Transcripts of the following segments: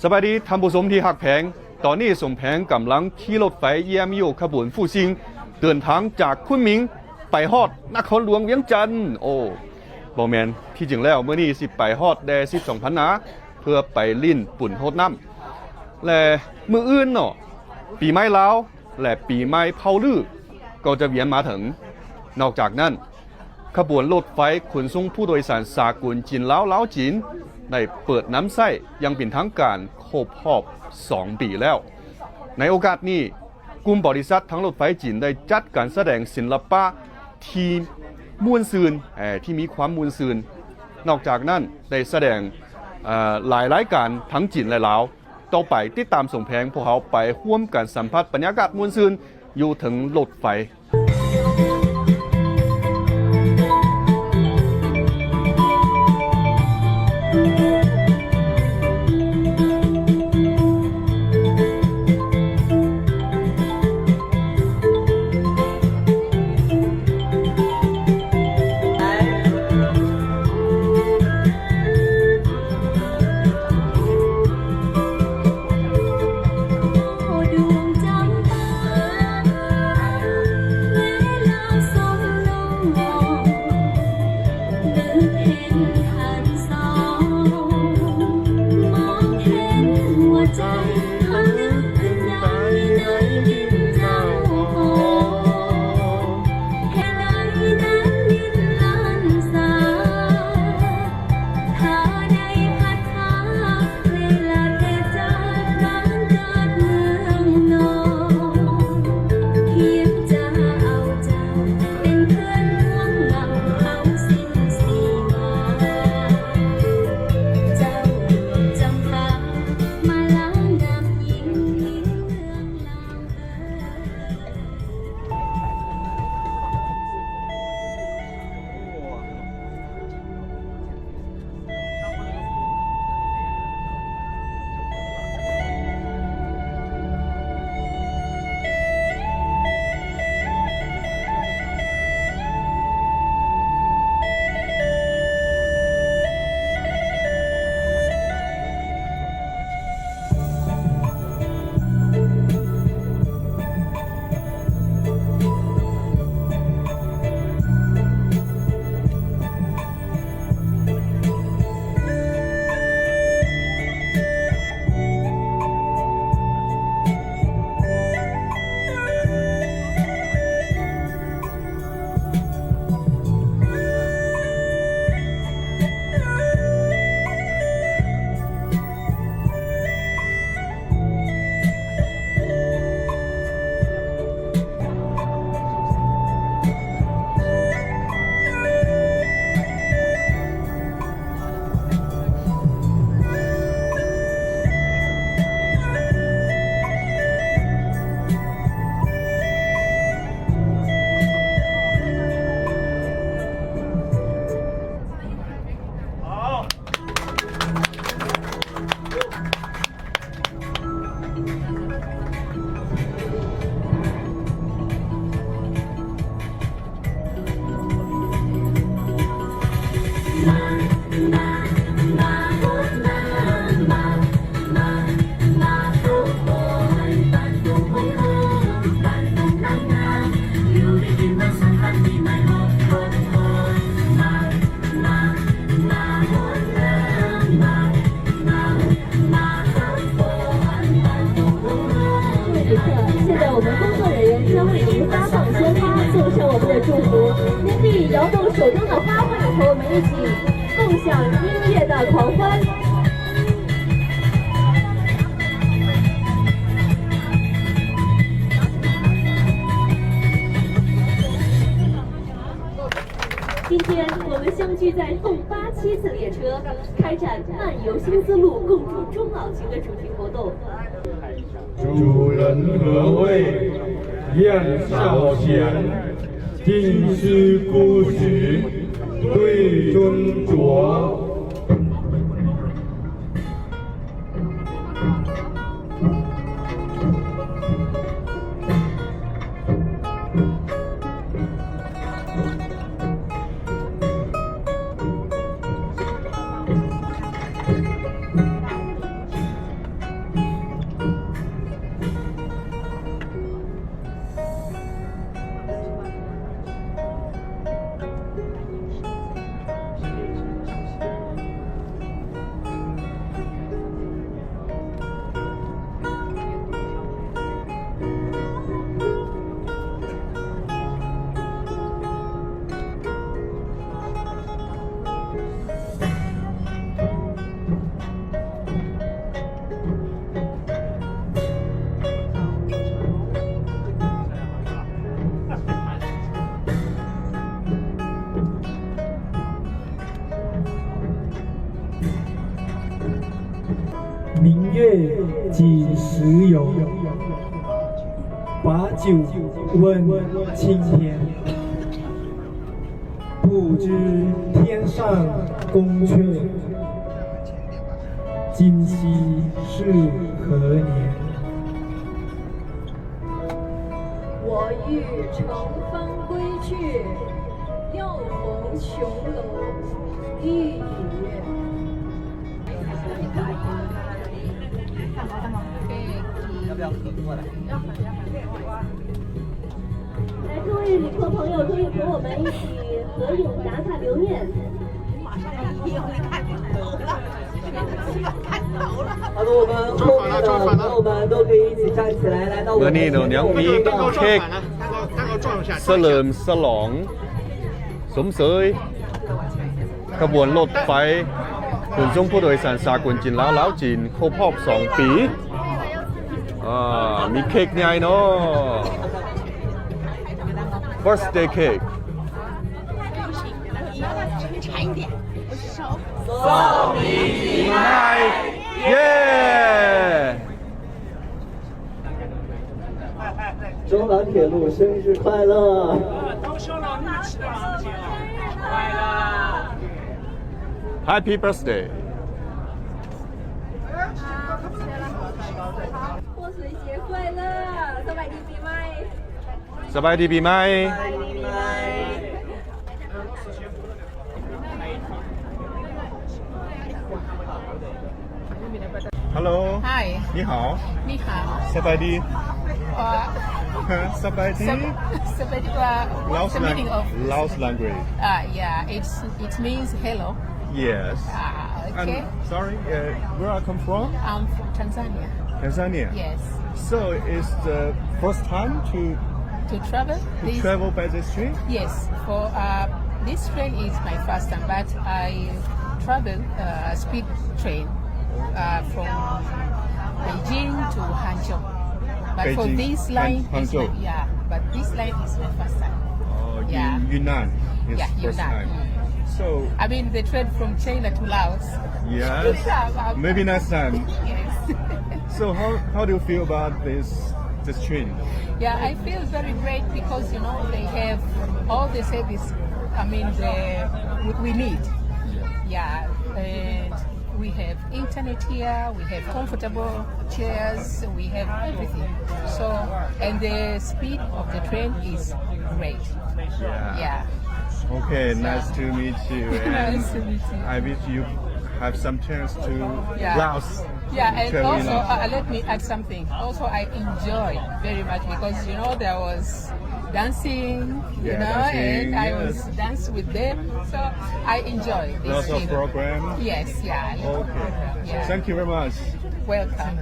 สวัสดีท่านผู้ชมที่ฮักแพงตอนนี้สมแพงกำลังขี่รถไฟเยี่ยมโยขบวนฟู่ซิงเดินทางจากคุนหมิงไปฮอดนครหลวงเวียงจันทน์โอ้บ่แม่นที่จริงแล้วมื้อนี้สิไปฮอดแด12,000นาเพื่อไปลิ้นปุ่นโฮดน้ำและมื้ออื่นเนาะปีใหม่ลาวและปีใหม่เผาลือก็จะเวียนมาถึงนอกจากนั้นขบวนรถไฟขนส่งผู้โดยสารสากลจีนลาวลาวจีนได้เปิดน้ำใส้ยังเป็นทางการครบรอบ2 ปีแล้วในโอกาสนี้กลุ่มบริษัททั้งรถไฟจีนได้จัดการแสดงศิลปะที่ม่วนซื่นที่มีความม่วนซื่นนอกจากนั้นได้แสดงหลายรายการทั้งจีนและลาวต่อไปติดตามส่งแพงพวกเขาไปร่วมกันสัมผัสบรรยากาศม่วนซื่นอยู่ถึงรถไฟ摇动手中的花环，和我们一起共享音乐的狂欢。今天我们相聚在动87次列车，开展漫游新丝路，共筑中老情的主题活动。主人何谓燕少贤？今师姑许，对尊酌。明月几时有？把酒问青天。不知天上宫阙，今夕是何年？我欲乘风归去，又逢琼楼玉宇。来，各位旅客朋友可以和我们一起合影打卡留念。好的，我们后面的朋友们都可以一起站起来，来到我 เมื่อ 们 นี้เนาะยังมีเค้กเฉลิมฉลองสมเสยขบวนรถไฟขนส่งผู้โดยสารสากลจีนลาวลาวจีนครบรอบ2 ปีมีเค้กใหญ่เนาะ birthday cake เย้ 中南铁路生日快乐！ Happy birthday 泼水节快乐，สวัสดีปีใหม่ สบายดีปีใหม่ Hello 嗨，你好你好。สบายดี สบายดี What's the meaning of? Laos language Yeah, it means hello. Yes Okay. And sorry where I come from I'm from Tanzania. Tanzania Yes. So it's the first time to To travel? travel by this train Yes. For this train is my first time, but I travel speed train from Beijing to Hangzhou. But for Beijing this and line, Hangzhou. But this line is my first time. Yeah. in Yunnan is Yeah, first Yunnan. time So I mean, the train from China to Laos. yes maybe next time Yes. So how do you feel about this train Yeah, I feel very great because, you know, they have all the service, I mean, we need. Yeah, and we have internet here, we have comfortable chairs, we have everything. So, and the speed of the train is great. Yeah. Okay, nice to meet you. Nice to meet you. I wish you have some chance to Laos. Yeah, and Travel in also Laos. let me add something. Also, I enjoy very much because, you know, there was dancing, you Yeah, know, dancing, and I yes. was dance with them. So I enjoy this Lots of thing. program. Yes, yeah. I love Okay. program. Yeah. Thank you very much. Welcome.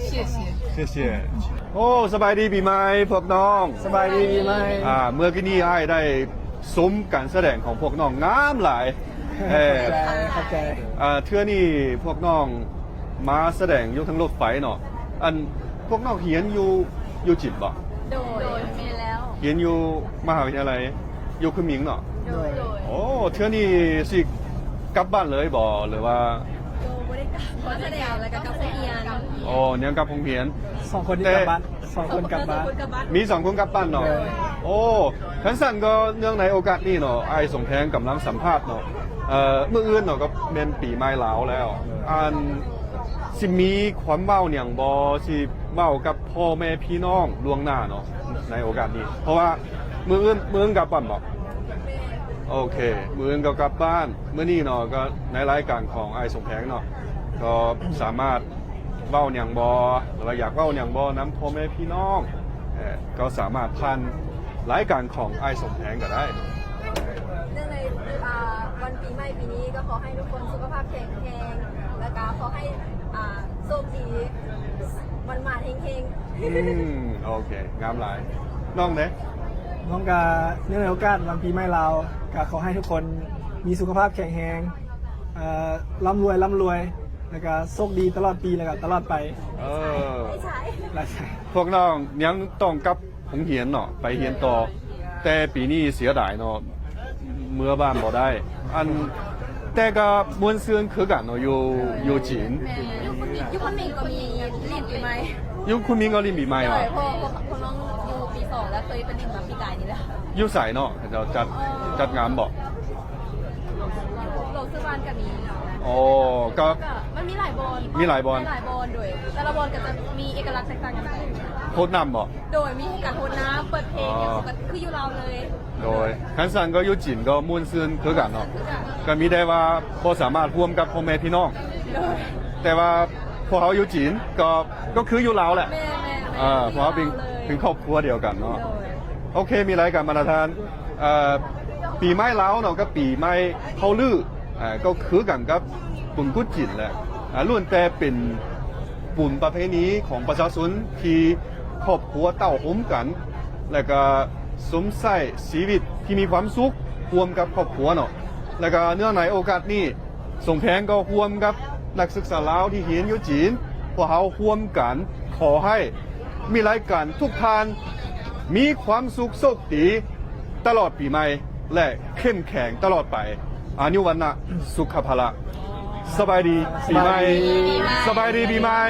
谢谢。谢谢โอ้สบายดีปีใหม่พวกน้อง สบายดีไหม เมื่อกี้นี้อ้ายได้ซุ้มการแสดงของพวกน้องงามหลายเข้าใจ เทื่อนี้พวกน้องมาแสดงอยู่ทั้งรถไฟเนาะอันพวกน้องเรียนอยู่จิตบ่ โดยมีแล้ว เรียนอยู่มหาวิทยาลัยอยู่คุมิงเนาะ โดย โอ้เทื่อนี้สิกลับบ้านเลยบ่หรือว่า โดยบริการขอแสดงแล้วก็กับเอียน อ๋อยังกลับโรงเรียน 2 คนที่กลับบ้าน2 คนกลับบ้าน มี2คนกลับบ้านเนาะโอ้ทั้งสั่นก็เนื่องในโอกาสนี้เนาะไอ้สมแพงกำลังสัมภาษณ์เนาะมื้ออื่นเนาะก็เป็นปีใหม่ลาวแล้วอันสิมีความเว้าหยังบ่สิเว้ากับพ่อแม่พี่น้องล่วงหน้าเนาะในโอกาสนี้เพราะว่ามื้ออื่นกลับบ้านบ่โอเคมื้ออื่นก็กลับบ้านมื้อนี้เนาะก็ในรายการของไอ้สมแพงเนาะก็สามารถเว้าหยังบ่หรือว่าอยากเว้าหยังบ่นำพ่อแม่พี่น้องก็สามารถผ่านรายการของไอ้สมแพงก็ได้ เนื่องในวันปีใหม่ปีนี้ก็ขอให้ทุกคนสุขภาพแข็งแรงแล้วก็ขอให้โชคดีวันหมาเฮง โอเคงามหลายน้องเด้ น้องกาเนื่องในโอกาสวันปีใหม่ลาวก็ขอให้ทุกคนมีสุขภาพแข็งแรงร่ำรวยแล้วก็โชคดีตลอดปีแล้วก็ตลอดไป ๆไม่ใช่ หลายใจ พวกน้องยังต้องกลับโรงเรียนเนาะไปเรียนต่อแต่ปีนี้เสียดายเนาะเมื่อบ้านบ่ได้อัน แต่ก็มวนซื่นคือกันเนาะอยู่จีน แม่ยุคคนหนึ่งก็มีลินปีใหม่ อยู่คุณมิงก็ลินปีใหม่ ใช่ ว่ะ เพราะน้องอยู่ปี2แล้วเคยเป็นลินมาปีกายนี่แหละ อยู่ใส่เนาะเราจัดงานบอก โลกซื้อบ้านก็มี อ๋อก็ มันมีหลายบอล มีหลายบอล โดยแต่ละบอลก็จะมีเอกลักษณ์แตกต่างกันไป โคตรนำบอก โดยมีการโทนน้ำเปิดเพลงอย่างสุดคืออยู่เราเลย โดยคันสันก็อยู่จีนก็มวนซื่นคือกันเนาะก็มีได้ว่าบ่สามารถร่วมกับพ่อแม่พี่น้อง โดย แต่ว่าพวกเขาอยู่จีนก็คืออยู่ลาวแหละ แม่ เพราะว่าเป็นครอบครัวเดียวกันเนาะ โดย โอเคมีรายการมาราธานปีไม้ลาวเนาะก็ปีไม้เฮาลือก็คือกันกับปุ่นกุดจีนแหละล้วนแต่เป็นบุญประเพณีของประชาชนที่ครอบครัวเต้าอมกัน แล้วก็สมใส่ชีวิตที่มีความสุขร่วมกับครอบครัวเนาะแล้วก็เนื่องในโอกาสนี้ส่งแพงก็ร่วมกับนักศึกษาลาวที่เรียนอยู่จีนพวกเขาร่วมกันขอให้มีรายการทุกทานมีความสุขโชคดีตลอดปีใหม่และเข้มแข็งตลอดไปอายุวันนะสุขภาละสบายดีปีใหม่สบายดีปีใหม่